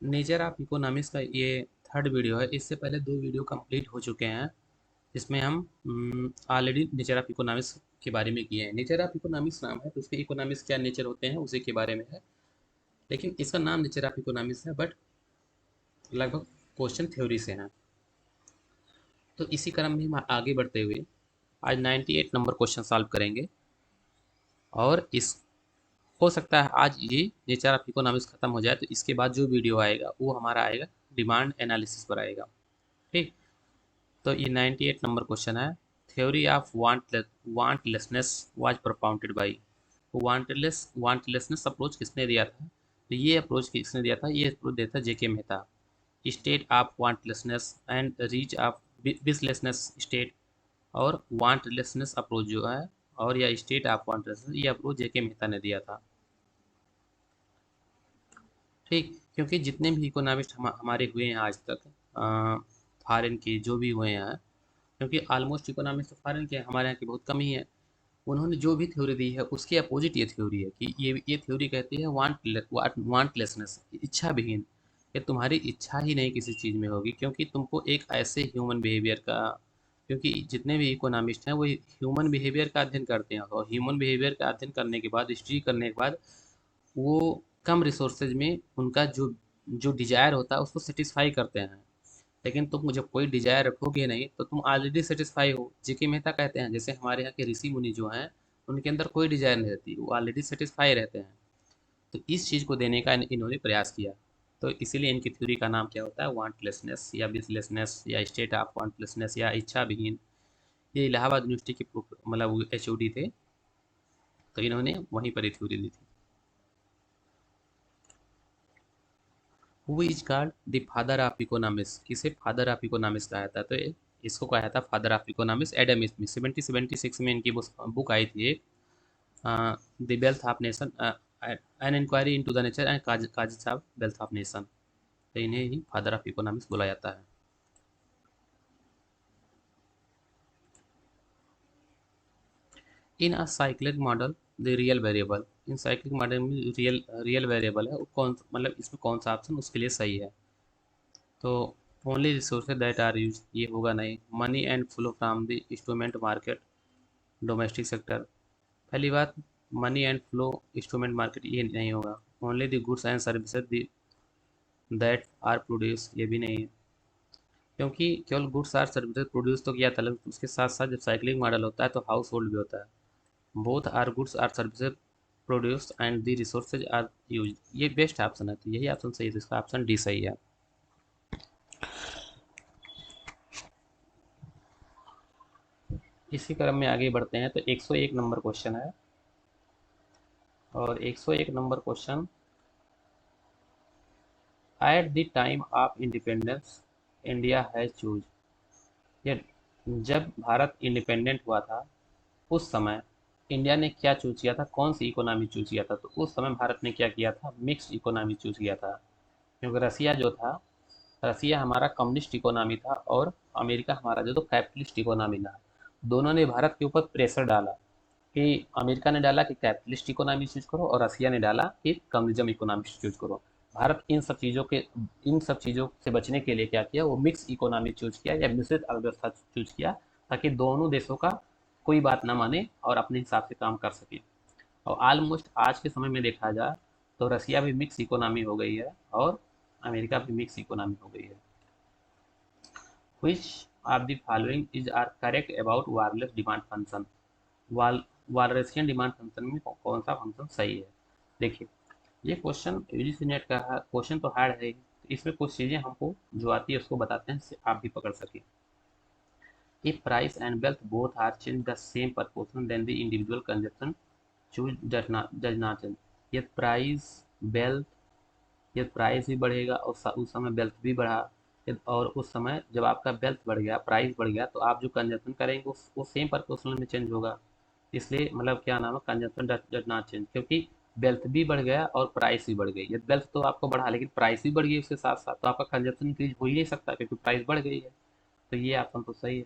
Nature of economics का ये third video है। इससे पहले दो वीडियो कंप्लीट हो चुके हैं। इसमें हम ऑलरेडी नेचर ऑफ इकोनॉमिक्स के बारे में किए हैं। नेचर ऑफ इकोनॉमिक्स नाम है तो उसके इकोनॉमिक्स क्या नेचर होते हैं उसी के बारे में है। लेकिन इसका नाम नेचर ऑफ इकोनॉमिक्स है, बट लगभग क्वेश्चन थ्योरी से हैं। तो इसी क्रम में हम आगे बढ़ते हुए आज 98 नंबर क्वेश्चन सॉल्व करेंगे। और इस हो सकता है आज ये नेचर ऑफ इकोनॉमिक्स खत्म हो जाए, तो इसके बाद जो वीडियो आएगा वो हमारा आएगा डिमांड एनालिसिस पर आएगा। ठीक। तो ये 98 नंबर क्वेश्चन है। Theory of wantlessness was propounded by. Wantlessness approach किसने दिया था? तो ये अप्रोच किसने दिया था? ये अप्रोच दिया था J K Mehta. State of wantlessness and reach of wishlessness state. और वांटलेसनेस अप्रोच जो है और या स्टेट ऑफ वांटलेसनेस, ये अप्रोच जेके मेहता ने दिया था। ठीक। क्योंकि जितने भी इकोनॉमिस्ट हमारे हुए हैं आज तक, फॉरेन के जो भी हुए हैं, क्योंकि ऑलमोस्ट इकोनॉमिक्स तो फॉरेन के हैं, हमारे यहाँ की बहुत कम ही है। उन्होंने जो भी थ्योरी दी है उसके अपोजिट ये थ्योरी है कि ये थ्योरी कहती है वांटलेसनेस, इच्छा विहीन। कि तुम्हारी इच्छा ही नहीं किसी चीज़ में होगी, क्योंकि तुमको एक ऐसे ह्यूमन बिहेवियर का, क्योंकि जितने भी इकोनॉमिस्ट हैं वो ह्यूमन बिहेवियर का अध्ययन करते हैं, और ह्यूमन बिहेवियर का अध्ययन करने के बाद, स्टडी करने के बाद, वो कम रिसोर्सेज में उनका जो जो डिजायर होता है उसको सेटिस्फाई करते हैं। लेकिन तुम जब कोई डिजायर रखोगे नहीं तो तुम ऑलरेडी सेटिस्फाई हो। जेके मेहता कहते हैं जैसे हमारे यहाँ के ऋषि मुनि जो हैं, उनके अंदर कोई डिजायर नहीं रहती, वो ऑलरेडी सेटिस्फाई रहते हैं। तो इस चीज़ को देने का इन्होंने प्रयास किया। तो इसीलिए इनकी थ्योरी का नाम क्या होता है? वांटलेसनेस या विशलेसनेस या स्टेट ऑफ वांटलेसनेस या इच्छा विहीन। ये इलाहाबाद यूनिवर्सिटी के मतलब HOD थे, तो इन्होंने वहीं पर ये थ्योरी दी थी। Who is called the father of economics? किसे फादर ऑफ इकोनॉमिक्स कहा जाता है? तो इसको कहा जाता है father of economics Adam Smith. 1776 में इनकी बुक आई थी एक, the wealth of nation, an inquiry into the nature and causes of wealth of nation. तो इन्हें ही फादर ऑफ इकोनॉमिक्स बोला जाता है। In a cyclic model the real variable. In cyclic model में रियल रियल वेरिएबल है वो कौन, मतलब इसमें कौन सा ऑप्शन उसके लिए सही है? तो only resources that are use, ये होगा नहीं। Money and flow from the instrument market, domestic sector. पहली बात, money and flow instrument market, ये नहीं होगा। Only the goods and services that are produce, ये भी नहीं है। क्योंकि केवल गुड्स आर सर्विसेज प्रोड्यूस तो किया था, लेकिन उसके साथ साथ जब साइक्लिंग मॉडल होता है तो हाउस होल्ड भी होता है। Both are goods are services produce and the resources are use, ये बेस्ट ऑप्शन है। तो यही ऑप्शन सही है, तो इसका ऑप्शन डी सही है। इसी क्रम में आगे बढ़ते हैं। तो 101 नंबर क्वेश्चन है, और 101 number question, at the time of independence India has choose. ये जब भारत इंडिपेंडेंट हुआ था उस समय इंडिया ने क्या चूज किया था? कौन सी इकोनॉमी चूज किया था? तो उस समय भारत ने क्या किया था? मिक्स्ड इकोनॉमी चूज किया था। क्योंकि रसिया जो था, रसिया हमारा कम्युनिस्ट इकोनॉमी था, और अमेरिका हमारा जो तो कैपिटलिस्ट इकोनॉमी था। दोनों ने भारत के ऊपर प्रेशर डाला, कि अमेरिका ने डाला कि कैपिटलिस्ट इकोनॉमी चूज करो, और रसिया ने डाला कि कम्युनिज्म इकोनॉमी चूज करो। भारत इन सब चीज़ों से बचने के लिए क्या किया? वो मिक्स इकोनॉमी चूज किया या मिश्रित अर्थव्यवस्था चूज किया, ताकि दोनों देशों का कोई बात ना माने और अपने हिसाब से काम कर सके। और ऑलमोस्ट आज के समय में देखा जाए तो रसिया भी मिक्स इकोनॉमी हो गई है, और अमेरिका भी मिक्स इकोनॉमी हो गई है। Which of the following is are correct about wireless demand function? वाल वालरेशियन डिमांड फंक्शन में कौन सा फंक्शन सही है? देखिए, ये क्वेश्चन यूजीसी नेट का है, क्वेश्चन तो हार्ड है। इसमें कुछ चीज़ें हमको जो आती है उसको बताते हैं, जिससे आप भी पकड़ सके। If price and wealth both are changed the same proportion, then the individual consumption choose does not change. यदि प्राइस वेल्थ, यदि प्राइस भी बढ़ेगा और उस समय वेल्थ भी बढ़ा, और उस समय जब आपका वेल्थ बढ़ गया, प्राइस बढ़ गया, तो आप जो कंजप्शन करेंगे वो सेम प्रोपोर्शनल में चेंज होगा। इसलिए मतलब क्या नाम है, कंजप्शन डज नॉट चेंज। क्योंकि वेल्थ भी बढ़ गया और प्राइस भी बढ़ गई। यदि वेल्थ तो आपको बढ़ा, लेकिन प्राइस भी बढ़ गई उसके साथ साथ, तो आपका कंजप्शन इंक्रीज हो ही नहीं सकता, क्योंकि प्राइस बढ़ गई है। तो ये ऑप्शन तो सही है,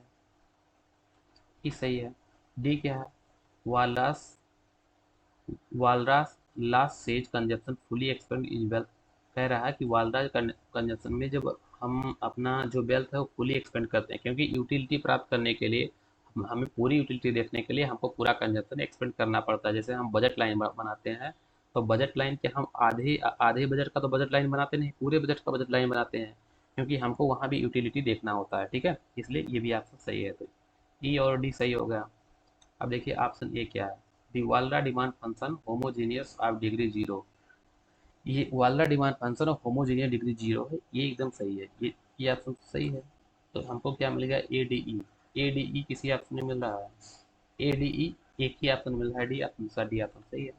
ई सही है। डी क्या है? Walras Walras last says consumption fully expend is wealth. कह रहा है कि वालदा कंजप्शन में जब हम अपना जो वेल्थ है वो फुली एक्सपेंड करते हैं, क्योंकि यूटिलिटी प्राप्त करने के लिए हमें पूरी यूटिलिटी देखने के लिए हमको पूरा कंजप्शन एक्सपेंड करना पड़ता है। जैसे हम बजट लाइन बनाते हैं, तो बजट लाइन के हम आधे आधे बजट का तो बजट लाइन बनाते नहीं, पूरे बजट का बजट लाइन बनाते हैं, क्योंकि हमको वहाँ भी यूटिलिटी देखना होता है। ठीक है, इसलिए ये भी आपका सही है। तो ई और डी सही हो गया। अब देखिए ऑप्शन ए क्या है, दी वालदा demand function homogeneous of degree zero. ये वाला डिमांड फंक्शन और होमोजीनियस डिग्री जीरो है, ये एकदम सही है। ये ऑप्शन सही है। तो हमको क्या मिलेगा, A D E. A D E किसी ऑप्शन में मिल रहा है, ए डी ई एक ही ऑप्शन मिल रहा है, डी ऑप्शन सा डी ऑप्शन सही है।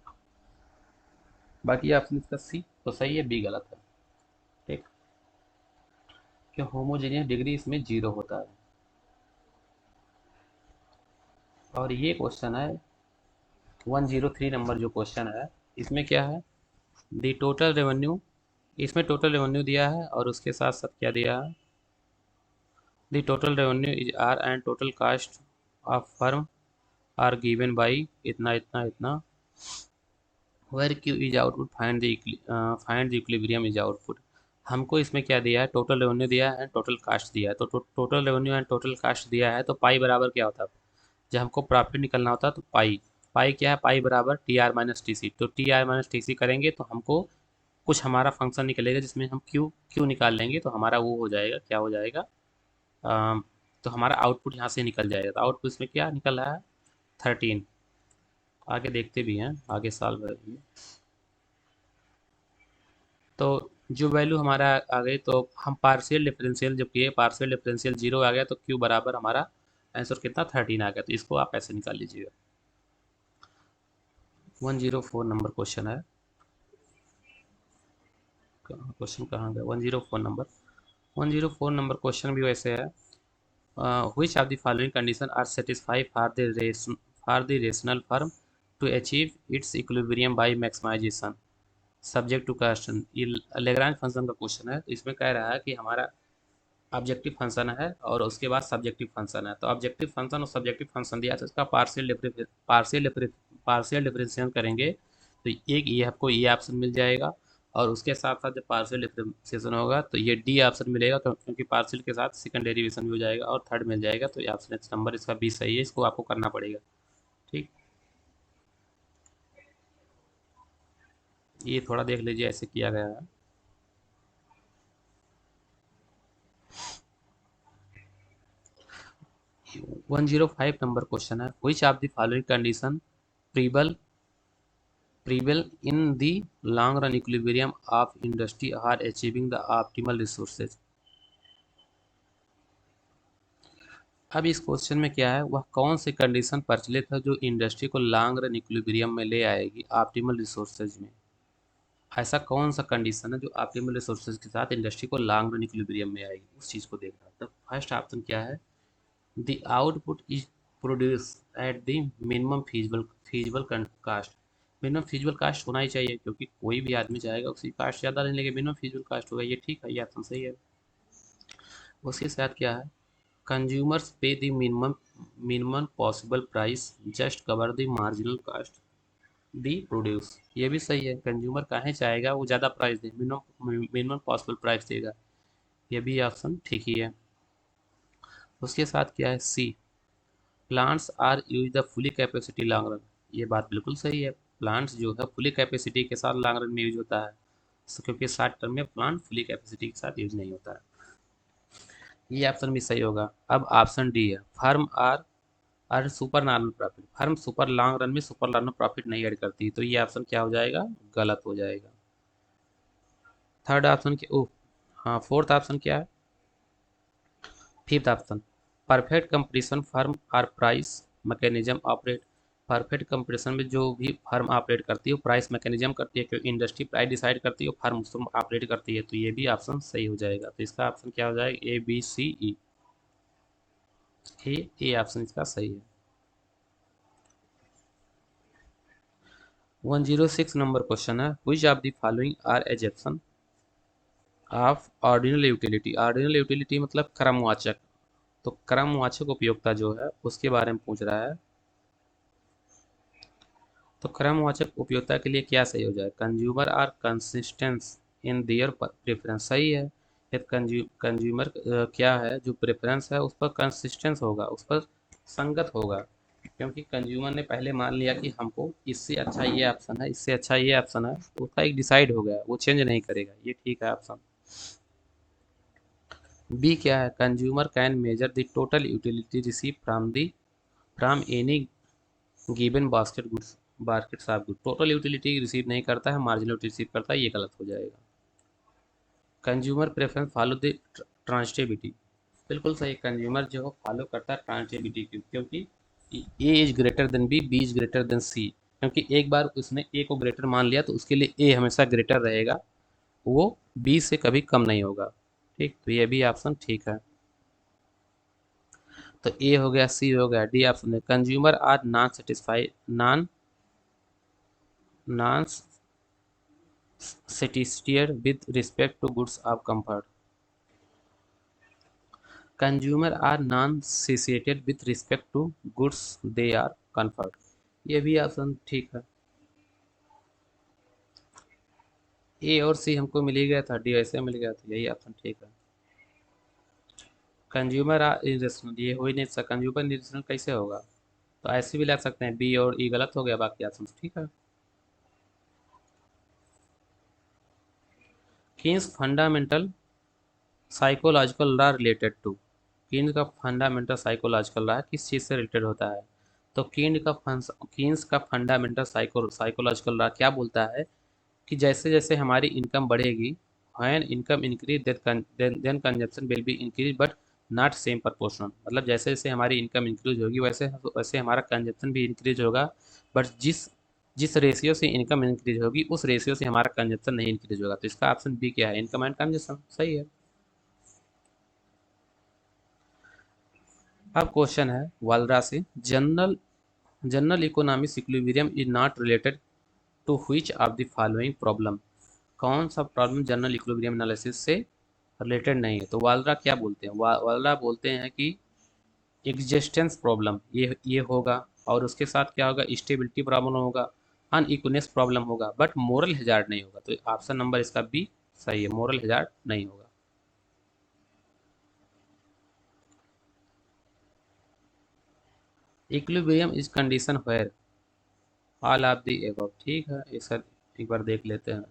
बाकी ऑप्शन इसका सी तो सही है, बी गलत है। ठीक, क्यों होमोजीनियस डिग्री इसमें जीरो होता है। और ये क्वेश्चन है 103 नंबर जो क्वेश्चन है, इसमें क्या है, दी टोटल रेवेन्यू। इसमें टोटल रेवेन्यू दिया है और उसके साथ साथ क्या दिया है, the total revenue is R and total cost of firm are given by इतना इतना इतना, where Q is output find the equilibrium is output. हमको इसमें क्या दिया है, टोटल रेवेन्यू दिया है, टोटल कास्ट दिया है। तो total revenue and total cast दिया है, तो पाई बराबर क्या होता है, जब हमको प्रॉफिट निकलना होता है तो पाई, पाई क्या है, पाई बराबर T R minus T C. तो T R minus T C करेंगे तो हमको कुछ हमारा फंक्शन निकलेगा जिसमें हम क्यू क्यू निकाल लेंगे, तो हमारा वो हो जाएगा, क्या हो जाएगा, तो हमारा आउटपुट यहाँ से निकल जाएगा। तो आउटपुट इसमें क्या निकल रहा है, 13। आगे देखते भी हैं, आगे साल भर में। तो जो वैल्यू हमारा आ गई, तो हम पार्शियल डिफरेंशियल जब किए, पार्शियल डिफरेंशियल जीरो आ गया, तो क्यू बराबर हमारा आंसर कितना, 13 आ गया। तो इसको आप ऐसे निकाल लीजिएगा। 104 नंबर क्वेश्चन है, क्वेश्चन कहाँ गया, 104 नंबर। 104 नंबर क्वेश्चन भी वैसे है, which of the following condition are satisfied for the rational firm to achieve its equilibrium by maximization subject to question। ये लेग्रांज फंक्शन का क्वेश्चन है। तो इसमें कह रहा है कि हमारा ऑब्जेक्टिव फंक्शन है और उसके बाद सब्जेक्टिव फंक्शन है। तो ऑब्जेक्टिव फंक्शन और सब्जेक्टिव फंक्शन दिया, तो इसका पार्शियल डिफरेंशियल करेंगे तो एक ये आपको ये ऑप्शन मिल जाएगा, और उसके साथ साथ जब पार्शियल डिफरेंशिएशन होगा तो ये डी ऑप्शन मिलेगा, क्योंकि पार्शियल के साथ सेकंड डेरिवेशन भी हो जाएगा और थर्ड मिल जाएगा। तो ये ऑप्शन नंबर इसका बी सही है, इसको आपको करना पड़ेगा। ठीक, ये थोड़ा देख लीजिए, ऐसे किया गया है। 105 नंबर क्वेश्चन है, which of the following condition prevail prevail in the long run equilibrium of industry are achieving the optimal resources। अब इस क्वेश्चन में क्या है, वह कौन सी कंडीशन प्रचलित है जो इंडस्ट्री को लॉन्ग रन इक्विलिब्रियम में ले आएगी ऑप्टिमल रिसोर्सेज में। ऐसा कौन सा कंडीशन है जो ऑप्टिमल रिसोर्सेज के साथ इंडस्ट्री को लॉन्ग रन इक्विलिब्रियम में आएगी, उस चीज़ को देखना है। तो फर्स्ट ऑप्शन क्या है, the output is produce at the minimum feasible cost. Minimum feasible cost होना ही चाहिए, क्योंकि कोई भी आदमी चाहेगा उसकी कास्ट ज़्यादा नहीं लेके मिनिमम फीजिबल कास्ट होगा। ये ठीक है, ये ऑप्शन सही है। उसके साथ क्या है, कंज्यूमर्स पे the minimum minimum possible price just cover the marginal cast the produce. ये भी सही है, कंज्यूमर काहे चाहेगा वो ज़्यादा प्राइस दे, मिनिमम मिनिमम पॉसिबल प्राइस देगा। ये भी ऑप्शन ठीक ही है। उसके साथ क्या है, C, plants are use the fully capacity long run. ये बात बिल्कुल सही है, प्लांट्स जो है फुली कैपेसिटी के साथ लॉन्ग रन में यूज होता है, क्योंकि शॉर्ट टर्म में प्लांट फुली कैपेसिटी के साथ यूज नहीं होता है। ये ऑप्शन भी सही होगा। अब ऑप्शन डी है, firm are super normal profit. Firm super long run में सुपर नॉर्मल प्रॉफिट नहीं ऐड करती, तो ये ऑप्शन क्या हो जाएगा, गलत हो जाएगा। थर्ड ऑप्शन के ओ, हाँ फोर्थ ऑप्शन क्या है, fifth option, perfect competition firm are price mechanism operate. Perfect competition में जो भी फर्म ऑपरेट करती है वो प्राइस मैकेनिज्म करती है, क्योंकि इंडस्ट्री प्राइस डिसाइड करती है, फर्म उसको ऑपरेट करती है। तो ये भी ऑप्शन सही हो जाएगा। तो इसका ऑप्शन क्या हो जाएगा, A B C E. A option इसका सही है। 106 नंबर क्वेश्चन है, which of the following are assumption of ordinal utility. Ordinal utility मतलब क्रमवाचक। तो क्रमवाचक उपयोगिता जो है उसके बारे में पूछ रहा है। तो क्रमवाचक उपयोगिता के लिए क्या सही हो जाए, consumer are consistence in their preference. सही है। कंज्यूमर क्या है, जो प्रेफरेंस है उस पर कंसिस्टेंस होगा, उस पर संगत होगा, क्योंकि कंज्यूमर ने पहले मान लिया कि हमको इससे अच्छा ये ऑप्शन है, इससे अच्छा ये ऑप्शन है, तो उसका एक डिसाइड हो गया, वो चेंज नहीं करेगा। ये ठीक है ऑप्शन। बी क्या है, consumer can measure the total utility receive from any given baskets of good. Total utility receive नहीं करता है, मार्जिनल यूटिलिटी रिसीव करता है, ये गलत हो जाएगा। Consumer preference follow the transitivity. बिल्कुल सही, कंज्यूमर जो है फॉलो करता है ट्रांजिटिविटी की, क्योंकि A is greater than B is greater than C. क्योंकि एक बार उसने ए को ग्रेटर मान लिया तो उसके लिए ए हमेशा ग्रेटर रहेगा, वो बी से कभी कम नहीं होगा। ठीक, तो ये भी ऑप्शन ठीक है। तो ए हो गया, सी हो गया, डी ऑप्शन है consumer are non satisfied non satisfied with respect to goods of comfort. Consumer are non-satiated with respect to goods they are comfort. ये भी ऑप्शन ठीक है। ए और सी हमको मिल ही गया था, डी ऐसे मिल गया था, यही ऑप्शन ठीक है। कंज्यूमर आर इरेशनल, ये हो ही नहीं सकता, कंज्यूमर इरेशनल कैसे होगा, तो ऐसे भी लग सकते हैं, बी और ई गलत हो गया, बाकी ऑप्शन ठीक है। Keynes fundamental psychological law related to. Keynes का फंडामेंटल साइकोलॉजिकल लॉ किस चीज़ से रिलेटेड होता है, तो कीन्स का फंडामेंटल साइकोलॉजिकल लॉ क्या बोलता है कि जैसे जैसे हमारी इनकम बढ़ेगी, when income increase then consumption will be increase but not same proportional. मतलब जैसे जैसे हमारी इनकम इंक्रीज होगी वैसे वैसे हमारा कंजप्शन भी इंक्रीज होगा, बट जिस जिस रेशियो से इनकम इंक्रीज होगी उस रेशियो से हमारा कंजप्शन नहीं इंक्रीज होगा। तो इसका ऑप्शन बी क्या है, इनकम एंड कंजप्शन। सही है। अब क्वेश्चन है वालरा से, general general economics equilibrium is not related to which of the following problem. कौन सा प्रॉब्लम जनरल इक्विलिब्रियम एनालिसिस से रिलेटेड नहीं है, तो वालरा क्या बोलते हैं, वालरा बोलते हैं कि एग्जिस्टेंस प्रॉब्लम ये होगा, और उसके साथ क्या होगा, स्टेबिलिटी प्रॉब्लम होगा, अनइक्वनेस प्रॉब्लम होगा, बट मोरल हैजार्ड नहीं होगा। तो ऑप्शन नंबर इसका बी सही है, मोरल हैजार्ड नहीं होगा। Equilibrium is condition where all of the above. ठीक है, इसका एक बार देख लेते हैं।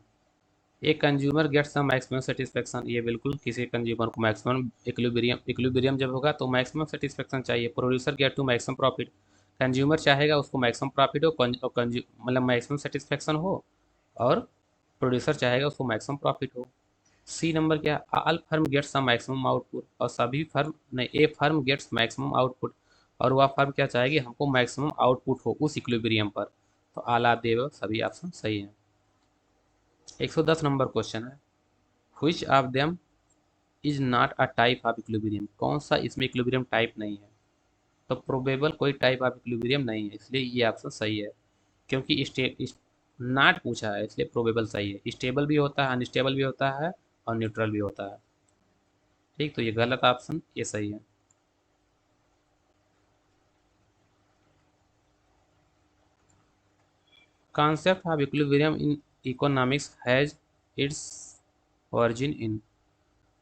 एक consumer gets some maximum satisfaction, ये बिल्कुल किसी कंज्यूमर को मैक्सिमम इक्विलिब्रियम जब होगा तो मैक्सिमम सेटिस्फेक्शन चाहिए। Producer get to maximum profit, consumer चाहेगा उसको मैक्सिमम प्रॉफिट हो, मतलब मैक्सिमम सेटिस्फेक्शन हो, और प्रोड्यूसर चाहेगा उसको मैक्सिमम प्रॉफिट हो। सी नंबर क्या, all firm gets some maximum output, और सभी फर्म नहीं, A firm gets maximum output, और वह फर्म क्या चाहेगी, हमको मैक्सिमम आउटपुट हो उस इक्विलिब्रियम पर। तो ऑल ऑफ द सभी ऑप्शन सही हैं। 110 नंबर क्वेश्चन है, which of them is not a type of equilibrium. कौन सा इसमें इक्विलिब्रियम टाइप नहीं है, तो प्रोबेबल कोई टाइप ऑफ इक्विलिब्रियम नहीं है, इसलिए ये ऑप्शन सही है। क्योंकि नॉट पूछा है इसलिए प्रोबेबल सही है। स्टेबल भी होता है, अनस्टेबल भी होता है, और न्यूट्रल भी होता है। ठीक, तो ये गलत ऑप्शन, ये सही है। Concept of equilibrium in economics has its origin in.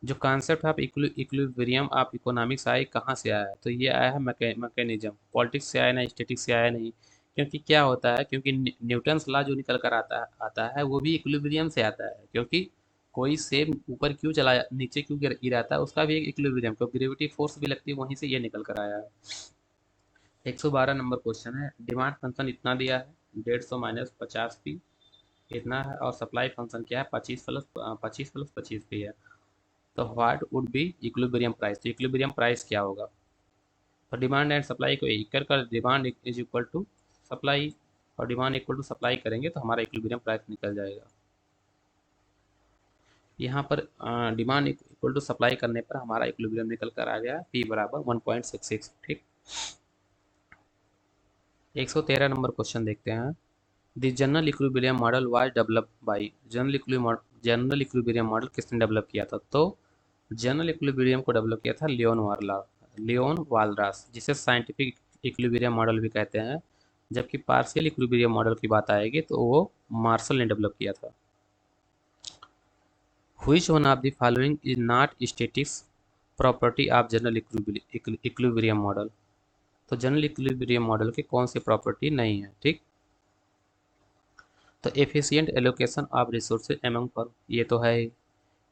जो concept of equilibrium of economics आए कहाँ से आया है, तो ये आया है मैकेनिज्म, पॉलिटिक्स से आया ना, स्टैटिक्स से आया नहीं। क्योंकि क्या होता है, क्योंकि न्यूटन्स लॉ जो निकल कर आता है वो भी इक्विलिब्रियम से आता है। क्योंकि कोई सेब ऊपर क्यों चला नीचे क्यों गिराता है, उसका भी एक इक्विलिब्रियम, क्योंकि ग्रेविटी फोर्स भी लगती है, वहीं से ये निकल कर आया है। 112 नंबर क्वेश्चन है, डिमांड फंक्शन इतना दिया है, 150 माइनस 50p इतना है, और सप्लाई फंक्शन क्या है, 25 प्लस 25p है। तो what would be equilibrium price, तो इक्विलिब्रियम प्राइस क्या होगा, तो डिमांड एंड सप्लाई को इक्वल कर, demand is equal to supply, और डिमांड इक्वल टू सप्लाई करेंगे तो हमारा इक्विलिब्रियम प्राइस निकल जाएगा। यहाँ पर डिमांड इक्वल टू सप्लाई करने पर हमारा इक्विलिब्रियम निकल कर आ गया, पी बराबर 1.66। ठीक, 113 नंबर क्वेश्चन देखते हैं, the general equilibrium model was developed by, general equilibrium model किसने डेवलप किया था, तो जनरल इक्विलिब्रियम को डेवलप किया था लियोन वालरास, जिसे साइंटिफिक इक्विलिब्रियम मॉडल भी कहते हैं। जबकि पार्शियल इक्विलिब्रियम मॉडल की बात आएगी तो वो मार्शल ने डेवलप किया था। Which one of the following is not statics property of general equilibrium model. तो जनरल इक्विलिब्रियम मॉडल के कौन सी प्रॉपर्टी नहीं है, ठीक। तो efficient allocation of resources among firm, ये तो है ही।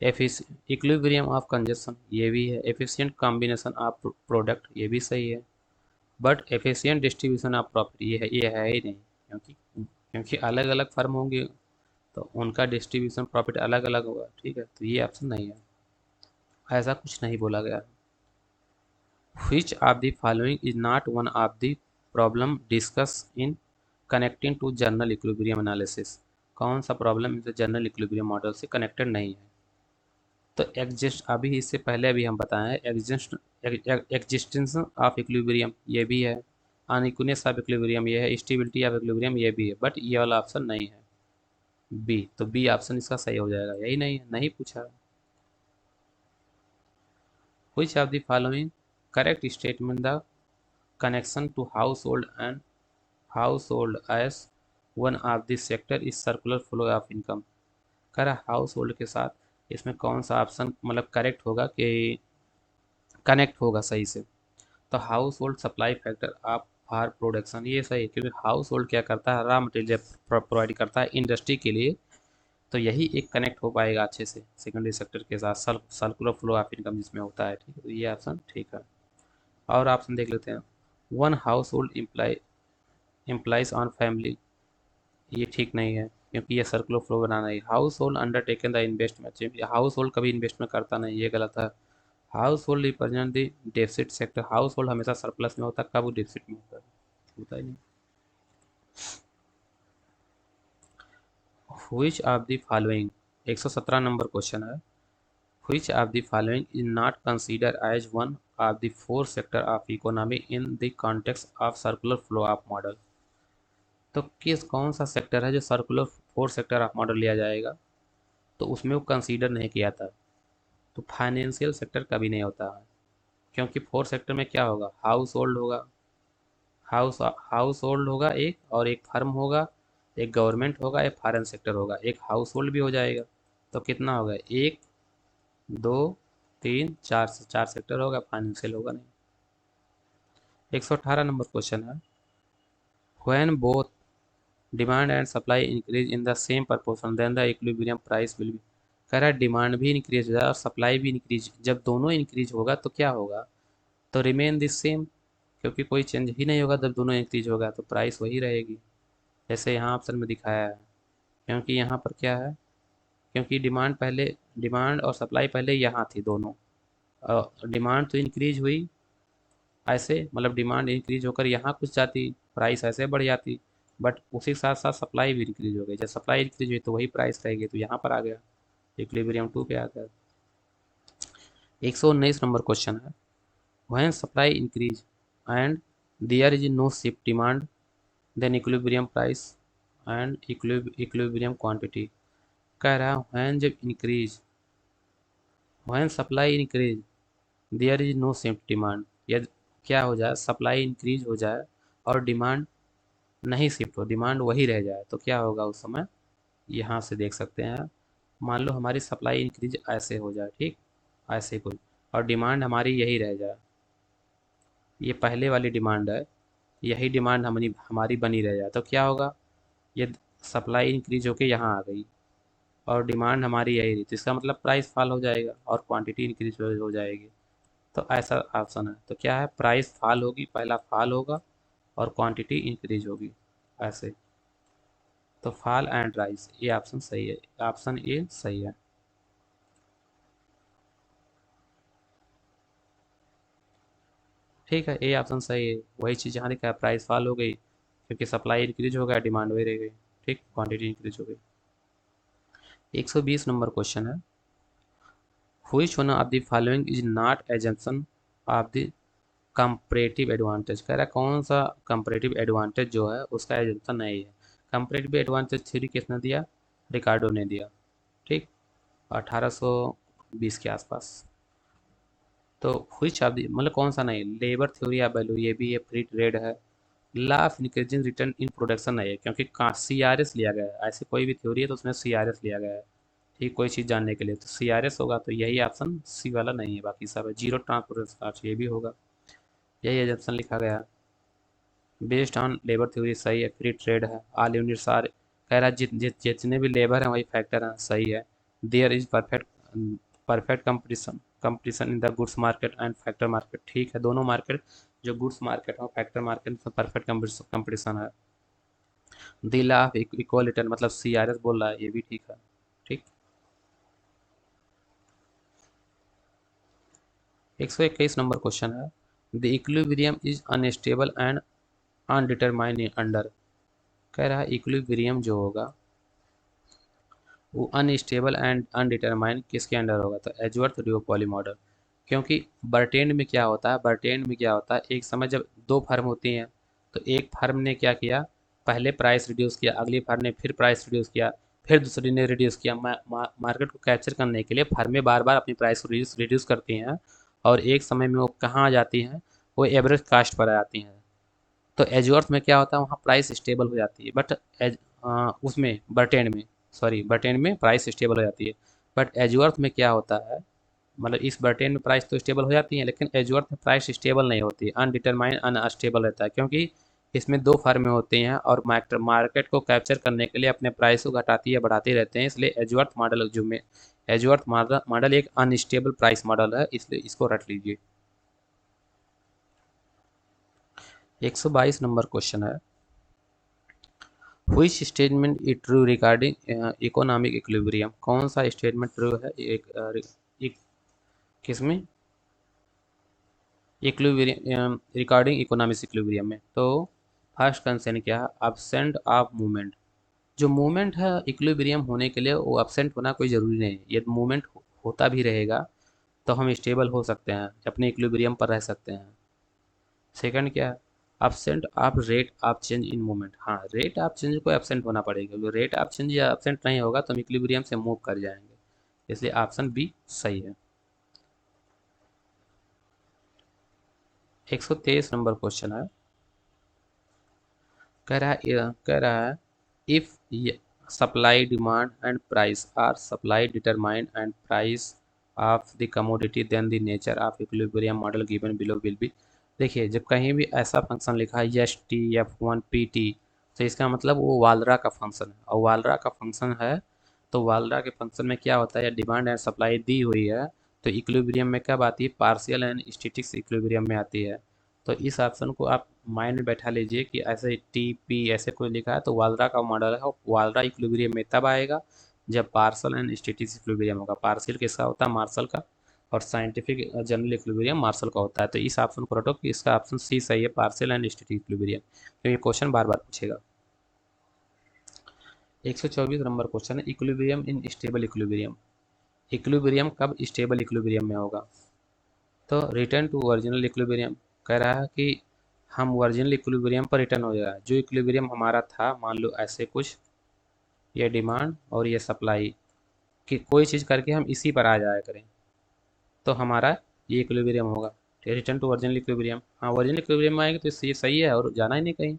इक्विलिब्रियम ऑफ कंजप्शन, ये भी है। एफिशिएंट कॉम्बिनेशन ऑफ प्रोडक्ट, ये भी सही है। But efficient distribution of profit, ये है ही नहीं, क्योंकि अलग अलग फर्म होंगे तो उनका डिस्ट्रीब्यूशन प्रॉफिट अलग अलग होगा, ठीक है। तो ये ऑप्शन नहीं है, ऐसा कुछ नहीं बोला गया है। Which of the following is not one of the problem discussed in connecting to general equilibrium analysis? कौन सा प्रॉब्लम इस जनरल इक्विलिब्रियम मॉडल से कनेक्टेड नहीं है? तो एग्जिस्ट, अभी इससे पहले अभी हम बताए एग्जिस्टेंस ऑफ इक्विलिब्रियम, ये भी है। अनइक्विनेस ऑफ इक्विलिब्रियम, ये है। स्टेबिलिटी ऑफ इक्विलिब्रियम, ये भी है। बट ये वाला ऑप्शन नहीं है, बी। तो बी ऑप्शन इसका सही हो जाएगा, यही नहीं है, नहीं पूछा। Which of the following correct statement the connection to household as one of the sector is circular flow of income? कह रहा हाउस होल्ड के साथ इसमें कौन सा ऑप्शन मतलब करेक्ट होगा कि कनेक्ट होगा सही से? तो house hold supply factor of for production, ये सही है, क्योंकि हाउस होल्ड क्या करता है, रॉ मटेरियल प्रोवाइड करता है इंडस्ट्री के लिए। तो यही एक कनेक्ट हो पाएगा अच्छे से सेकेंडरी सेक्टर के साथ, सर्कुलर फ्लो ऑफ इनकम जिसमें होता है, ठीक है। तो ये ऑप्शन ठीक है। और ऑप्शन देख लेते हैं। One house hold implies on family, ये ठीक नहीं है, क्योंकि ये सर्कुलर फ्लो बनाना है। House hold undertaken the investment, house hold कभी इन्वेस्टमेंट करता नहीं, ये गलत है। House hold represent the deficit sector, house hold हमेशा सरप्लस में होता है, कब वो डेफिसिट में होता है, होता ही नहीं। Which of the following, 117 number question है। Which of the following is not consider as one of the four sector of economy in the context of circular flow of model? तो किस कौन सा सेक्टर है जो circular four sector of model लिया जाएगा? तो उसमें वो कंसीडर नहीं किया था। तो फाइनेंशियल सेक्टर कभी नहीं होता है, क्योंकि फोर सेक्टर में क्या होगा, हाउस होल्ड होगा, हाउस होल्ड होगा एक, और एक फर्म होगा, एक गवर्नमेंट होगा, एक फॉरेन सेक्टर होगा, एक हाउस होल्ड भी हो जाएगा। तो कितना होगा, एक, दो, तीन, चार से चार सेक्टर होगा, फाइनेंशियल होगा नहीं। 118 नंबर क्वेश्चन है। When both demand and supply increase in the same proportion then the equilibrium price will be. कह रहा है डिमांड भी इंक्रीज हो जाए और सप्लाई भी इंक्रीज, जब दोनों इंक्रीज होगा तो क्या होगा, तो रिमेन द सेम, क्योंकि कोई चेंज ही नहीं होगा। जब दोनों इंक्रीज होगा तो प्राइस वही रहेगी, जैसे यहाँ ऑप्शन में दिखाया है। क्योंकि यहाँ पर क्या है, क्योंकि डिमांड और सप्लाई पहले यहाँ थी दोनों, डिमांड तो इंक्रीज हुई ऐसे, मतलब डिमांड इंक्रीज होकर यहाँ कुछ जाती, प्राइस ऐसे बढ़ जाती। बट उसी के साथ साथ सप्लाई भी इंक्रीज हो गई, जब सप्लाई इंक्रीज हुई तो वही प्राइस रहेगी, तो यहाँ पर आ गया, इक्विलिब्रियम 2 पे आ गया। 119 नंबर क्वेश्चन है। When supply increase and there is no shift demand then equilibrium price and equilibrium quantity. कह रहा है when supply increase there is no shift demand, यदि क्या हो जाए, सप्लाई इंक्रीज हो जाए और डिमांड नहीं शिफ्ट हो, डिमांड वही रह जाए, तो क्या होगा उस समय, यहाँ से देख सकते हैं। मान लो हमारी सप्लाई इंक्रीज ऐसे हो जाए, ठीक, ऐसे कुछ, और डिमांड हमारी यही रह जाए, ये पहले वाली डिमांड है, यही डिमांड हमारी बनी रह जाए, तो क्या होगा, ये सप्लाई इंक्रीज होके यहाँ आ गई और डिमांड हमारी यही रही, तो इसका मतलब प्राइस फॉल हो जाएगा और क्वांटिटी इंक्रीज हो जाएगी। तो ऐसा ऑप्शन है, तो क्या है, प्राइस फॉल होगी, पहला फॉल होगा और क्वांटिटी इंक्रीज होगी ऐसे। तो फॉल एंड राइज, ये ऑप्शन सही है, ऑप्शन ए सही है। ठीक है, ए ऑप्शन सही है, वही चीज़ यहाँ लिखा है, प्राइस फॉल हो गई क्योंकि सप्लाई इंक्रीज हो गया, डिमांड वही रह गई, ठीक, क्वांटिटी इंक्रीज हो गई। 120 नंबर क्वेश्चन है। Which one of the following is not assumption of the comparative advantage? कह रहा है कौन सा कंपैरेटिव एडवांटेज जो है उसका एजम्पशन नहीं है। कंपैरेटिव एडवांटेज थ्योरी किसने दिया, रिकार्डो ने दिया, ठीक, 1820 के आसपास। तो व्हिच ऑफ द, मतलब कौन सा नहीं, लेबर थ्योरी ऑफ वैल्यू, ये भी है, फ्री ट्रेड है, law of increasing return in production नहीं है, क्योंकि CRS लिया गया है, ऐसे कोई भी थ्योरी है तो उसमें CRS लिया गया है, ठीक, कोई चीज़ जानने के लिए तो CRS होगा, तो यही ऑप्शन सी वाला नहीं है, बाकी सब है। जीरो ट्रांसपोर्टेशन कॉस्ट ये भी होगा, यही एजम्पशन लिखा गया है। बेस्ड ऑन लेबर थ्योरी सही है, फ्री ट्रेड है, ऑल यूनिट्स आर, कह रहा है जितने भी लेबर हैं वही फैक्टर हैं, सही है। There is perfect perfect competition competition in the goods market and factor market, ठीक है, दोनों मार्केट जो गुड्स मार्केट है और फैक्टर मार्केट में परफेक्ट कंपटीशन है। The law of equal return मतलब CRS बोल रहा है, ये भी ठीक है। ठीक, 121 नंबर क्वेश्चन है, the equilibrium is unstable and undetermined under, कह रहा है इक्विलिब्रियम जो होगा वो अनस्टेबल एंड अनडिटरमाइंड किसके अंडर होगा, तो एजवर्थ ड्यूओपोली मॉडल। क्योंकि बर्टेन में क्या होता है, बर्टेन में क्या होता है, एक समय जब दो फर्म होती हैं तो एक फर्म ने क्या किया, पहले प्राइस रिड्यूस किया, अगली फर्म ने फिर प्राइस रिड्यूस किया, फिर दूसरी ने रिड्यूस किया। मार्केट को कैप्चर करने के लिए फर्में बार बार अपनी प्राइस को रिड्यूस करती हैं, और एक समय में वो कहाँ आ जाती हैं, वो एवरेज कास्ट पर आ जाती हैं। तो एजवर्थ में क्या होता है, वहाँ प्राइस स्टेबल हो जाती है, बट उसमें बर्टेन में, सॉरी बर्टेन में प्राइस स्टेबल हो जाती है, बट एजवर्थ में क्या होता है, मतलब इस बर्टेन में प्राइस तो स्टेबल हो जाती है, लेकिन एजवर्थ में प्राइस स्टेबल नहीं होती, अनडिटरमाइंड अनस्टेबल रहता है, क्योंकि इसमें दो फर्में होती हैं और मार्केट को कैप्चर करने के लिए अपने प्राइस को घटाती या बढ़ाती रहते हैं, इसलिए एजवर्थ मॉडल जो में एजवर्थ मॉडल एक अनस्टेबल प्राइस मॉडल है, इसलिए इसको रट लीजिए। 122 नंबर क्वेश्चन है, which statement is true regarding economic equilibrium, कौन सा स्टेटमेंट ट्रू है एक किसमें, इक्विलिब्रियम रिगार्डिंग इकोनॉमिक इक्विलिब्रियम में। तो फर्स्ट कंसर्न क्या है, अब्सेंट ऑफ मूवमेंट, जो मूवमेंट है इक्विलिब्रियम होने के लिए वो अब्सेंट होना कोई ज़रूरी नहीं है, यदि मूवमेंट होता भी रहेगा तो हम स्टेबल हो सकते हैं, अपने इक्विलिब्रियम पर रह सकते हैं। सेकंड क्या है, absent of rate of change in movement, हाँ रेट ऑफ चेंज को एब्सेंट होना पड़ेगा, क्योंकि रेट ऑफ चेंज या एब्सेंट नहीं होगा तो हम इक्विलिब्रियम से मूव कर जाएंगे, इसलिए ऑप्शन बी सही है। 123 नंबर क्वेश्चन है, कह रहा है if supply demand and price are supply determine and price of the commodity then the nature of equilibrium model given below will be. देखिए जब कहीं भी ऐसा फंक्शन लिखा है ST F1PT, तो इसका मतलब वो वालरा का फंक्शन है, और वालरा का फंक्शन है, तो वालरा के फंक्शन में क्या होता है, डिमांड एंड सप्लाई दी हुई है, तो इक्विलिब्रियम में कब आती है, पार्शियल एंड स्टैटिक्स इक्विलिब्रियम में आती है। तो इस ऑप्शन को आप माइंड में बैठा लीजिए कि ऐसे TP ऐसे कोई लिखा है तो वालरा का मॉडल है, और वालरा इक्विलिब्रियम में तब आएगा जब पार्शियल एंड स्टैटिक्स इक्विलिब्रियम होगा। पार्शियल किसका होता है, मार्शल का, और साइंटिफिक जनरल इक्विलिब्रियम मार्शल का होता है। तो इस ऑप्शन को रटो कि इसका ऑप्शन सी सही है, पार्शियल एंड स्टैटिक इक्विलिब्रियम, तो ये क्वेश्चन बार बार पूछेगा। 124 नंबर क्वेश्चन है, equilibrium in stable equilibrium, equilibrium कब स्टेबल इक्विलिब्रियम में होगा, तो रिटर्न टू ओरिजिनल इक्विलिब्रियम, कह रहा है कि हम ओरिजिनल इक्विलिब्रियम पर रिटर्न हो जाए, जो इक्विलिब्रियम हमारा था, मान लो ऐसे कुछ, ये डिमांड और ये सप्लाई कि कोई चीज़ करके हम इसी पर आ जाया करें, तो हमारा ये इक्विलिब्रियम होगा। रिटर्न टू ओरिजिनल इक्विलिब्रियम, हाँ ओरिजिनल इक्विलिब्रियम में आएंगे तो ये सही है और जाना ही नहीं कहीं।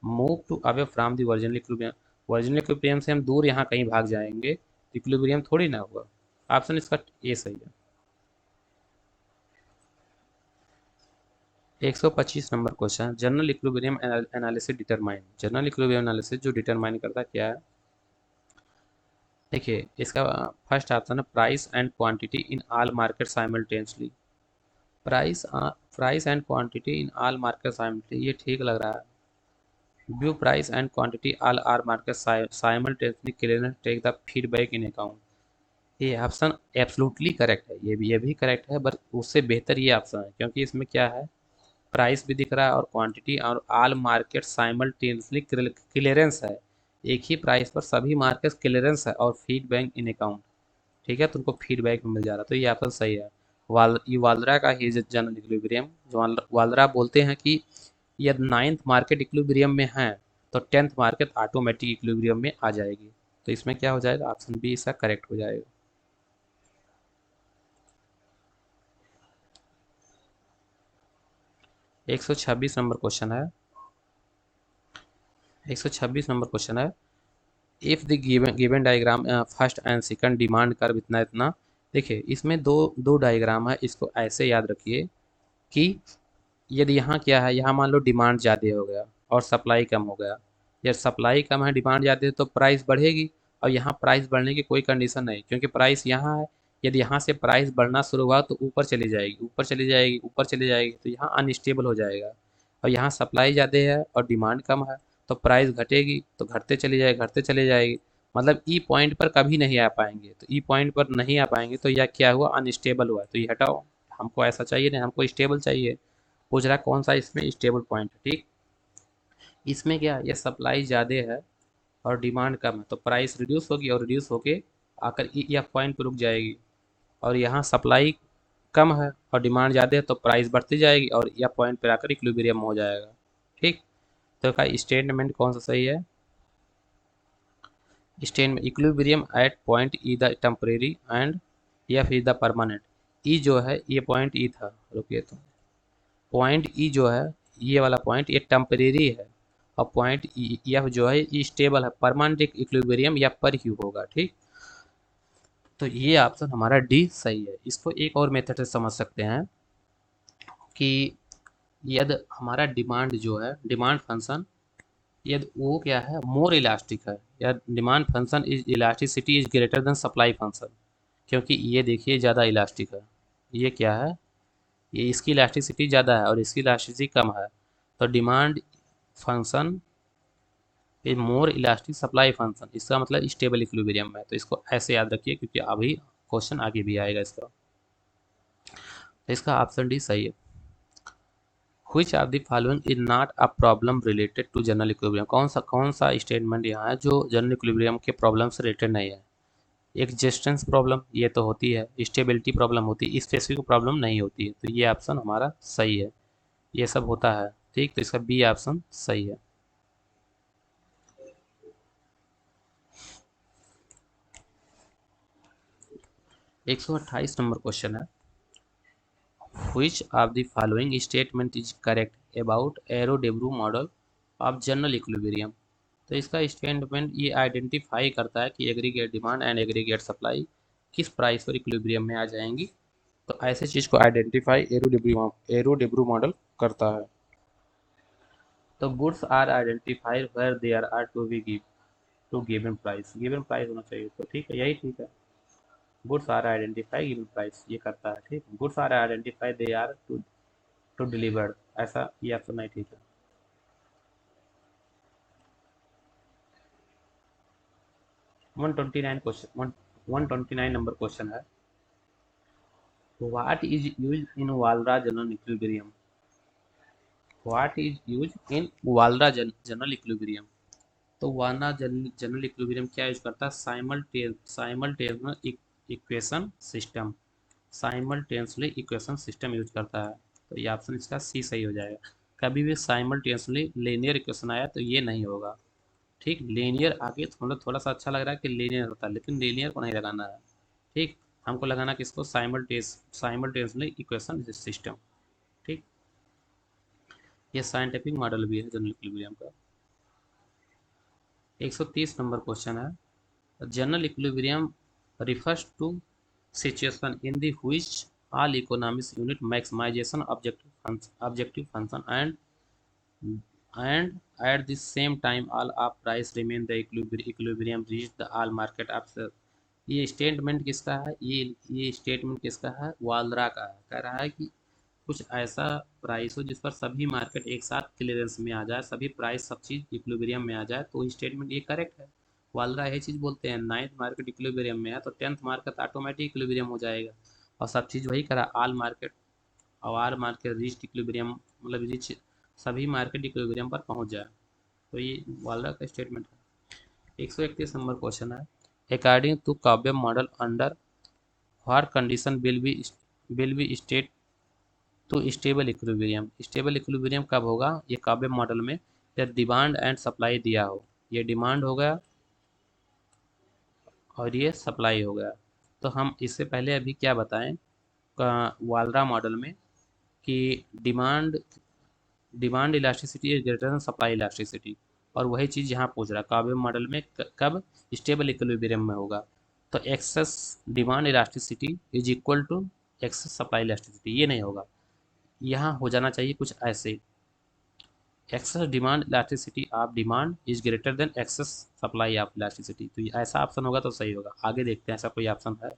Move to away from the original equilibrium, original equilibrium से हम दूर यहाँ कहीं भाग जाएंगे, इक्विलिब्रियम थोड़ी ना होगा। ऑप्शन इसका ये सही है। 125 number question, general equilibrium analysis determine, general equilibrium analysis जो डिटरमाइन करता क्या है, देखिए इसका फर्स्ट ऑप्शन है price and quantity in all market simultaneously, price price and quantity in all market simultaneously, ये ठीक लग रहा है। View price and quantity all are market simultaneously clear take the feedback in account, ये option absolutely correct है, ये भी correct है, बट उससे बेहतर ये ऑप्शन है, क्योंकि इसमें क्या है, प्राइस भी दिख रहा है और क्वांटिटी और ऑल मार्केट साइमल्टेनियसली क्लियरेंस है, एक ही प्राइस पर सभी मार्केट क्लियरेंस है और फीडबैक इन अकाउंट, ठीक है, तुमको फीडबैक में मिल जा रहा है, तो ये ऑप्शन सही है। ये वालरा का ही जनरल इक्विलिब्रियम, जो वालरा बोलते हैं कि यदि नाइन्थ मार्केट इक्विलिब्रियम में है तो टेंथ मार्केट ऑटोमेटिक इक्विलिब्रियम में आ जाएगी, तो इसमें क्या हो जाएगा, ऑप्शन बी इसका करेक्ट हो जाएगा। 126 नंबर क्वेश्चन है, 126 नंबर क्वेश्चन है, if the given diagram first and second demand curve इतना इतना, देखिए इसमें दो दो डायग्राम है, इसको ऐसे याद रखिए कि यदि यहाँ क्या है, यहाँ मान लो डिमांड ज़्यादा हो गया और सप्लाई कम हो गया। जब सप्लाई कम है, डिमांड ज़्यादा है, तो प्राइस बढ़ेगी। और यहाँ प्राइस बढ़ने की कोई कंडीशन नहीं, क्योंकि प्राइस यहाँ है। यदि यहाँ से प्राइस बढ़ना शुरू हुआ तो ऊपर चली जाएगी, ऊपर चली जाएगी, ऊपर चली जाएगी, तो यहाँ अनस्टेबल हो जाएगा। और यहाँ सप्लाई ज़्यादा है और डिमांड कम है, तो प्राइस घटेगी, तो घटते चली जाएगी, घटते चली जाएगी। मतलब ई पॉइंट पर कभी नहीं आ पाएंगे, तो ई पॉइंट पर नहीं आ पाएंगे तो यह क्या हुआ, अनस्टेबल हुआ। तो ये हटाओ, हमको ऐसा चाहिए नहीं, हमको स्टेबल चाहिए। पूछ रहा है कौन सा इसमें स्टेबल पॉइंट है। ठीक, इसमें क्या है, ये सप्लाई ज़्यादा है और डिमांड कम है, तो प्राइस रिड्यूस होगी और रिड्यूस होके आकर यह पॉइंट पे रुक जाएगी। और यहाँ सप्लाई कम है और डिमांड ज़्यादा है, तो प्राइस बढ़ती जाएगी और यह पॉइंट पर आकर इक्विलिब्रियम हो जाएगा। ठीक, तो का स्टेटमेंट कौन सा सही है, statement equilibrium at point E the temporary and F is the permanent. E जो है ये पॉइंट ई था, रुकिए, तो पॉइंट ई जो है ये वाला पॉइंट ये टेम्परेरी है, और पॉइंट एफ जो है ये स्टेबल है, परमानेंट इक्विलिब्रियम या पर ही होगा। ठीक, तो ये ऑप्शन हमारा डी सही है। इसको एक और मेथड से समझ सकते हैं कि यदि हमारा डिमांड जो है, डिमांड फंक्शन यदि वो क्या है, मोर इलास्टिक है, या demand function is elasticity is greater then supply function. क्योंकि ये देखिए ज़्यादा इलास्टिक है, ये क्या है, ये इसकी इलास्टिसिटी ज़्यादा है और इसकी इलास्टिसिटी कम है, तो demand function is more elastic supply function, इसका मतलब स्टेबल इक्विलिब्रियम है। तो इसको ऐसे याद रखिए, क्योंकि अभी क्वेश्चन आगे भी आएगा इसका। तो इसका ऑप्शन डी सही है। Which of the following is not a problem related to general equilibrium, कौन सा स्टेटमेंट यहाँ है जो जनरल इक्विलिब्रियम के प्रॉब्लम से रिलेटेड नहीं है। एक्जिस्टेंस प्रॉब्लम ये तो होती है, स्टेबिलिटी प्रॉब्लम होती है, स्पेसिफिक प्रॉब्लम नहीं होती है, तो ये ऑप्शन हमारा सही है। ये सब होता है। ठीक, तो इसका बी ऑप्शन सही है। एक सौ 128 नंबर क्वेश्चन है, which of the following statement is correct about Arrow-Debreu model of general equilibrium। तो इसका स्टेटमेंट ये आइडेंटिफाई करता है कि aggregate demand and aggregate supply किस प्राइस पर इक्विलिब्रियम में आ जाएंगी। तो ऐसे चीज को आइडेंटिफाई एरो डेब्रू मॉडल करता है। तो goods are identified where there are to be give to given price होना चाहिए, तो ठीक है, यही ठीक है। Goods are identify given price ये करता है। ठीक, goods are identify they are to delivered, ऐसा ये ऑप्शन नहीं ठीक है। वन 129 नंबर क्वेश्चन है, what is use in Walras general equilibrium. What is use in Walras general equilibrium. तो वालरा जनरल इक्विलिब्रियम क्या यूज करता है, simultaneous equation system, simultaneously equation system use करता है। तो ये ऑप्शन इसका सी सही हो जाएगा। कभी भी साइमल्टेनियसली लीनियर इक्वेशन आया तो ये नहीं होगा। ठीक, लीनियर आगे मतलब थोड़ा सा अच्छा लग रहा है कि लीनियर होता है, लेकिन लीनियर को नहीं लगाना है। ठीक, हमको लगाना किसको, साइमल्टेनियसली इक्वेशन सिस्टम। ठीक, ये साइंटिफिक मॉडल भी है जनरल इक्विलिब्रियम का। 130 नंबर क्वेश्चन है, general equilibrium refers to situation in the which all economics unit maximization objective function and at the same time all of price remain the equilibrium reach the all market upset। ये statement किसका है, ये statement किसका है, वालरा का है। कह रहा है कि कुछ ऐसा प्राइस हो जिस पर सभी मार्केट एक साथ क्लियरेंस में आ जाए, सभी प्राइस सब चीज़ इक्विलिब्रियम में आ जाए, तो स्टेटमेंट ये करेक्ट है। वालरा यही चीज़ बोलते हैं, नाइन्थ मार्केट इक्विलिब्रियम में है तो टेंथ मार्केट ऑटोमेटिक इक्विलिब्रियम हो जाएगा। और सब चीज़ वही करा, आल मार्केट और आर मार्केट रीच इक्विलिब्रियम, मतलब रीच सभी मार्केट इक्विलिब्रियम पर पहुंच जाए, तो ये वालरा का स्टेटमेंट है। 131 नंबर क्वेश्चन है, अकॉर्डिंग टू काव्य model under what condition will be state तो स्टेबल इक्विलिब्रियम कब होगा, ये काव्य मॉडल में जब डिमांड एंड सप्लाई दिया हो, ये डिमांड हो गया और ये सप्लाई हो गया। तो हम इससे पहले अभी क्या बताएं वालरा मॉडल में कि demand elasticity is greater then supply elasticity. और वही चीज़ यहाँ पूछ रहा है कावे मॉडल में कब स्टेबल इक्विलिब्रियम में होगा। तो excess demand elasticity is equal to excess supply elasticity, ये नहीं होगा, यहाँ हो जाना चाहिए कुछ ऐसे, excess demand elasticity of demand is greater than excess supply of elasticity. तो ये ऐसा ऑप्शन होगा तो सही होगा। आगे देखते हैं ऐसा कोई ऑप्शन है।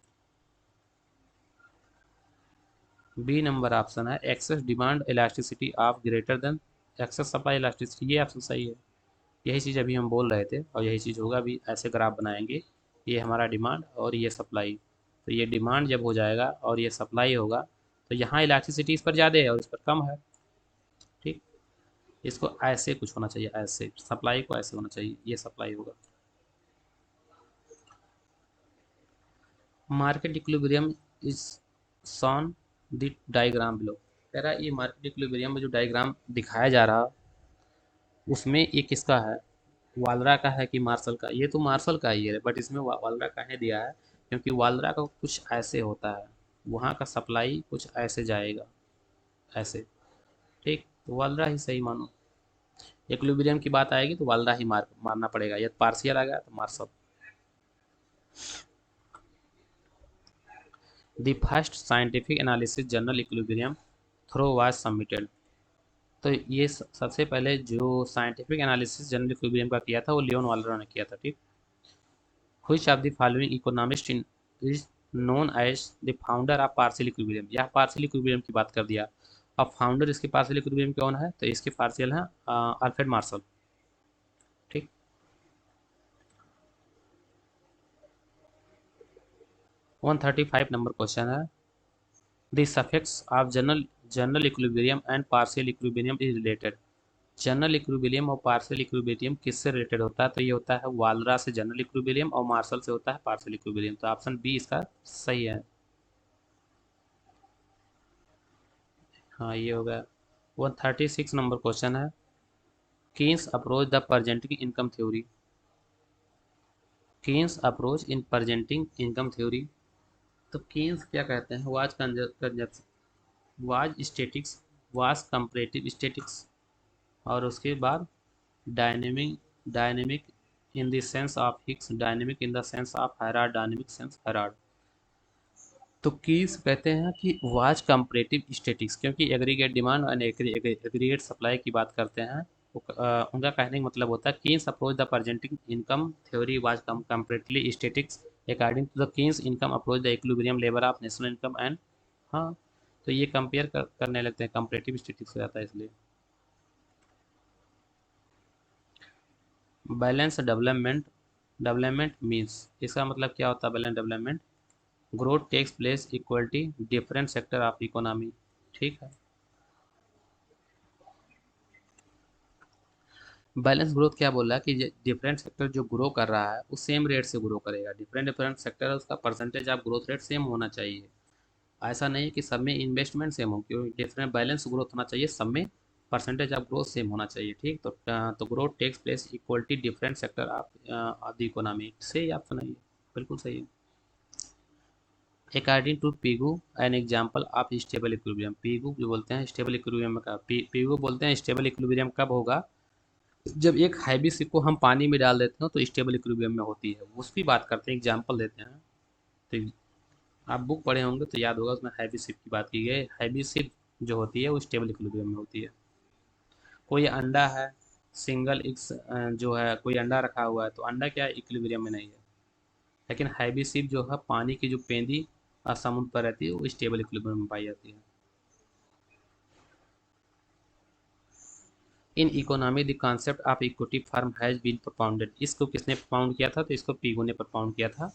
बी नंबर ऑप्शन है access demand elasticity of greater than excess supply elasticity, ये ऑप्शन सही है। यही चीज़ अभी हम बोल रहे थे और यही चीज़ होगा। अभी ऐसे ग्राफ बनाएंगे, ये हमारा डिमांड और ये सप्लाई। तो ये डिमांड जब हो जाएगा और ये सप्लाई होगा तो यहाँ इलास्टिसिटी इस पर ज़्यादा है और इस पर कम है। ठीक, इसको ऐसे कुछ होना चाहिए, ऐसे सप्लाई को ऐसे होना चाहिए, ये सप्लाई होगा। Market equilibrium is shown the diagram below. कह रहा है ये मार्केट इक्विलिब्रियम में जो डायग्राम दिखाया जा रहा उसमें ये किसका है, वालरा का है कि मार्शल का। ये तो मार्शल का ही है बट इसमें वालरा का है दिया है क्योंकि वालरा का कुछ ऐसे होता है, वहाँ का सप्लाई कुछ ऐसे जाएगा, ऐसे। ठीक, तो वालरा ही सही मानो। इक्विलिब्रियम की बात आएगी तो वालरा ही मानना पड़ेगा, यदि पार्शियल आ गया तो Marshall. The first scientific analysis general equilibrium through was submitted. तो ये सबसे पहले जो साइंटिफिक एनालिसिस जनरल इक्विलिब्रियम का किया था वो लियोन वालरा ने किया था। ठीक, which of the following economist is known as the founder of partial equilibrium. यह पार्शियल इक्विलिब्रियम की बात कर दिया। अब फाउंडर इसके पार्शियल इक्विलिब्रियम कौन है, तो इसके पार्शियल है अल्फ्रेड मार्शल। ठीक, 135 नंबर क्वेश्चन है। The suffix of general equilibrium and partial equilibrium is related. General equilibrium और पार्शियल इक्विलिब्रियम किससे रिलेटेड होता है, तो ये होता है वालरा से जनरल इक्विलिब्रियम और मार्शल से होता है पार्शियल इक्विलिब्रियम। तो ऑप्शन बी इसका सही है। हाँ ये हो गया। 136 नंबर क्वेश्चन है। Keynes approach the presenting income theory. Keynes approach in presenting income theory. तो कीन्स क्या कहते हैं, was consumption, was statics, was comparative statics, और उसके बाद dynamic, dynamic in the sense of Hicks, dynamic in the sense of Harrod, dynamic sense Harrod. तो Keynes कहते हैं कि वाज कंपैरेटिव स्टेटिक्स, क्योंकि एग्रीगेट डिमांड और एग्रीगेट सप्लाई की बात करते हैं। उनका कहने का मतलब होता है Keynes approach the presenting income theory was comparatively statics according to the Keynes income approach the equilibrium level of national income and. हाँ, तो ये कंपेयर करने लगते हैं, कंपैरेटिव स्टेटिक्स हो जाता है इसलिए। बैलेंस डेवलपमेंट, डेवलपमेंट मीन्स, इसका मतलब क्या होता है balance development, growth takes place equality different sector of economy. ठीक है, बैलेंस ग्रोथ क्या बोल रहा है कि डिफरेंट सेक्टर जो ग्रो कर रहा है वो सेम रेट से ग्रो करेगा। डिफरेंट डिफरेंट सेक्टर है उसका percentage of growth rate same होना चाहिए। ऐसा नहीं है कि सब में इन्वेस्टमेंट सेम हो, क्योंकि डिफरेंट बैलेंस ग्रोथ होना चाहिए, सब में परसेंटेज ऑफ ग्रोथ सेम होना चाहिए। ठीक, तो growth takes place equality different sector of the economy, सही ऑप्शन है ये, बिल्कुल सही है। According to Pigou an example of stable equilibrium. Pigou जो बोलते हैं स्टेबल इक्विलिब्रियम का, पीगू बोलते हैं स्टेबल इक्विलिब्रियम कब होगा, जब एक हैवी शिप को हम पानी में डाल देते हैं तो स्टेबल इक्विलिब्रियम में होती है। उसकी बात करते हैं, एग्जाम्पल देते हैं। तो आप बुक पढ़े होंगे तो याद होगा, उसमें हैवी शिप की बात की गई। हैवी शिप जो होती है वो स्टेबल इक्विलिब्रियम में होती है। कोई अंडा है, सिंगल एक्स जो है, कोई अंडा रखा हुआ है तो अंडा क्या इक्विलिब्रियम में नहीं है। लेकिन हैवी शिप जो है, पानी की जो पेंदी समुद्र पर रहती है वो स्टेबल इक्विलिब्रियम में पाई जाती है। In economy the concept of equity firm has been propounded। इसको किसने propound किया था, तो इसको पीगू ने propound किया था।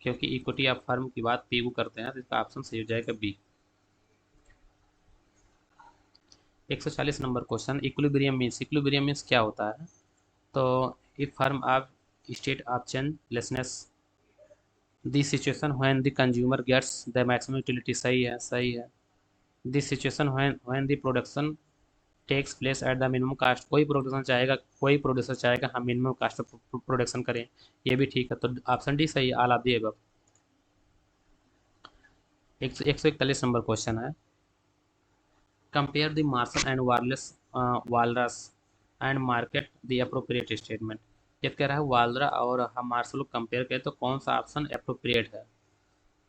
क्योंकि इक्विटी ऑफ फर्म की बात पीगू करते हैं तो इसका ऑप्शन सही हो जाएगा B. 140 number question, equilibrium means, equilibrium means क्या होता है, तो if firm of state of changelessness the situation when the consumer gets the maximum utility, सही है, सही है। The situation when the production takes place at the minimum cost, कोई production चाहेगा, कोई प्रोड्यूसर चाहेगा हम मिनिमम कास्ट पर प्रोडक्शन करें, ये भी ठीक है। तो ऑप्शन डी सही, all of the above. 141 number question है। Compare the Marshall and Walras and market the appropriate statement. ये कह रहा है वाल्द्रा और हम मार्शल को कंपेयर करें तो कौन सा ऑप्शन अप्रोप्रिएट है।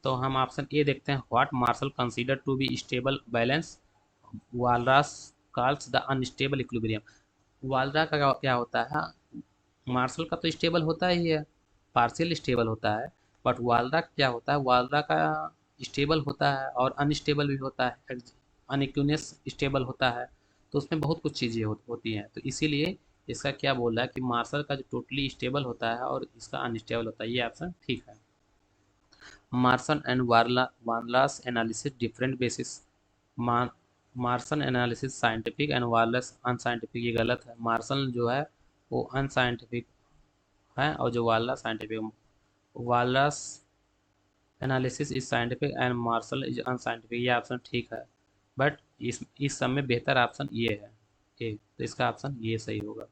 तो हम ऑप्शन ए देखते हैं, what Marshall consider to be stable balance Walras calls the unstable equilibrium. Walras का क्या होता है, मार्शल का तो स्टेबल होता ही है, पार्शियल स्टेबल होता है, बट वाल्रा क्या होता है, वाल्रा का स्टेबल होता है और अनस्टेबल भी होता है, अनइक्विनेस स्टेबल होता है। तो उसमें बहुत कुछ चीज़ें होती हैं, तो इसीलिए इसका क्या बोल रहा है कि मार्शल का जो टोटली स्टेबल होता है और इसका अनस्टेबल होता है, ये ऑप्शन ठीक है। Marshall and Walras analysis different basis. Marshall analysis scientific and Walras unscientific, ये गलत है। मार्शन जो है वो अनसाइंटिफिक है और जो Walras scientific. Walras analysis is scientific and Marshall is unscientific, ये ऑप्शन ठीक है। बट इस सब में बेहतर ऑप्शन ये है, ए, तो इसका ऑप्शन ये सही होगा।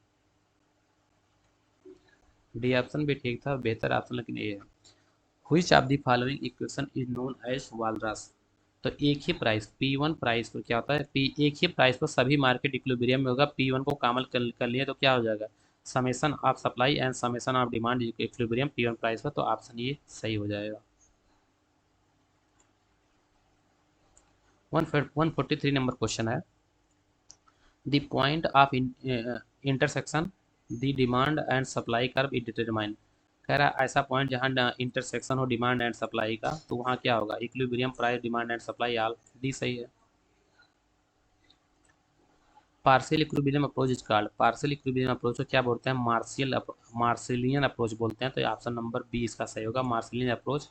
डी ऑप्शन भी ठीक था, बेहतर ऑप्शन लेकिन ए है। Which of the following equation is known as Walras. तो एक ही प्राइस P1 प्राइस पर क्या होता है, पी एक ही प्राइस पर सभी मार्केट इक्विलिब्रियम में होगा। P1 को कामल कर लिए तो क्या हो जाएगा, summation of supply and summation of demand equilibrium P1 price पर, तो ऑप्शन ये सही हो जाएगा। 143 नंबर क्वेश्चन है, the point of intersection the demand and supply curve is determine. कह रहा है ऐसा पॉइंट जहाँ इंटरसेक्शन हो डिमांड एंड सप्लाई का, तो वहाँ क्या होगा, equilibrium price demand and supply, all D सही है। Partial equilibrium approach is called, partial equilibrium approach को क्या बोलते हैं, मार्सिलियन अप्रोच बोलते हैं, तो ऑप्शन नंबर बी इसका सही होगा, मार्सिलियन अप्रोच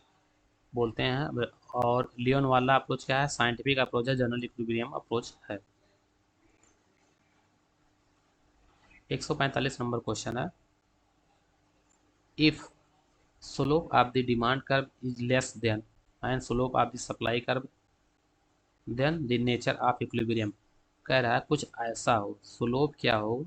बोलते हैं। और लियोन वाला अप्रोच क्या है, साइंटिफिक अप्रोच है, जनरल इक्विलिब्रियम अप्रोच है। 145 नंबर क्वेश्चन है, if slope of the demand curve is less than and slope of the supply curve then the nature of equilibrium. कह रहा है कुछ ऐसा हो, स्लोप क्या हो,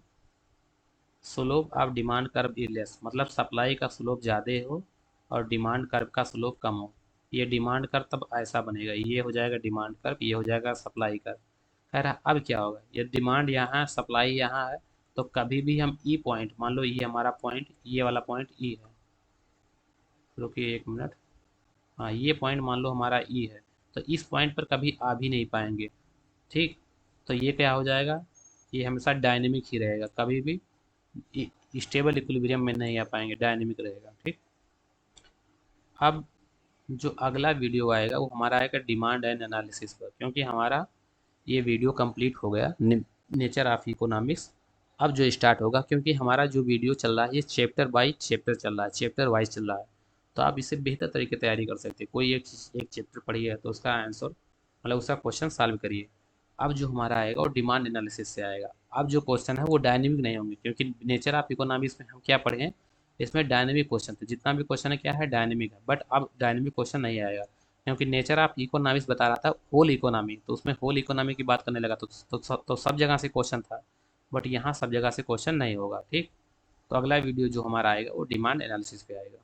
slope of demand curve is less, मतलब सप्लाई का स्लोप ज़्यादा हो और डिमांड कर्व का स्लोप कम हो। ये डिमांड कर्व तब ऐसा बनेगा, ये हो जाएगा डिमांड कर्व, ये हो जाएगा सप्लाई कर्व। कह रहा है अब क्या होगा, ये डिमांड यहाँ है, सप्लाई यहाँ है, तो कभी भी हम ई पॉइंट, मान लो ये हमारा पॉइंट, ये वाला पॉइंट ई है, रुकिए एक मिनट, हाँ ये पॉइंट मान लो हमारा ई है, तो इस पॉइंट पर कभी आ भी नहीं पाएंगे, ठीक। तो ये क्या हो जाएगा, ये हमेशा डायनेमिक ही रहेगा, कभी भी स्टेबल इक्विलिब्रियम में नहीं आ पाएंगे, डायनेमिक रहेगा, ठीक। अब जो अगला वीडियो आएगा वो हमारा आएगा डिमांड एंड एनालिसिस पर, क्योंकि हमारा ये वीडियो कंप्लीट हो गया नेचर ऑफ इकोनॉमिक्स। अब जो स्टार्ट होगा, क्योंकि हमारा जो वीडियो चल रहा है ये चैप्टर बाई चैप्टर चल रहा है, चैप्टर वाइज चल रहा है, तो आप इससे बेहतर तरीके से तैयारी कर सकते हैं। कोई एक चैप्टर पढ़िए तो उसका आंसर, मतलब उसका क्वेश्चन सॉल्व करिए। अब जो हमारा आएगा वो डिमांड एनालिसिस से आएगा। अब जो क्वेश्चन है वो डायनेमिक नहीं होंगे, क्योंकि नेचर ऑफ इकोनॉमिक्स में हम क्या पढ़े हैं, इसमें डायनेमिक क्वेश्चन थे, जितना भी क्वेश्चन है क्या है, डायनेमिक है। बट अब डायनेमिक क्वेश्चन नहीं आएगा, क्योंकि नेचर ऑफ इकोनॉमिक्स बता रहा था होल इकोनॉमी, तो उसमें होल इकोनॉमी की बात करने लगा, तो सब जगह से क्वेश्चन था, बट यहाँ सब जगह से क्वेश्चन नहीं होगा, ठीक। तो अगला वीडियो जो हमारा आएगा वो डिमांड एनालिसिस पे आएगा।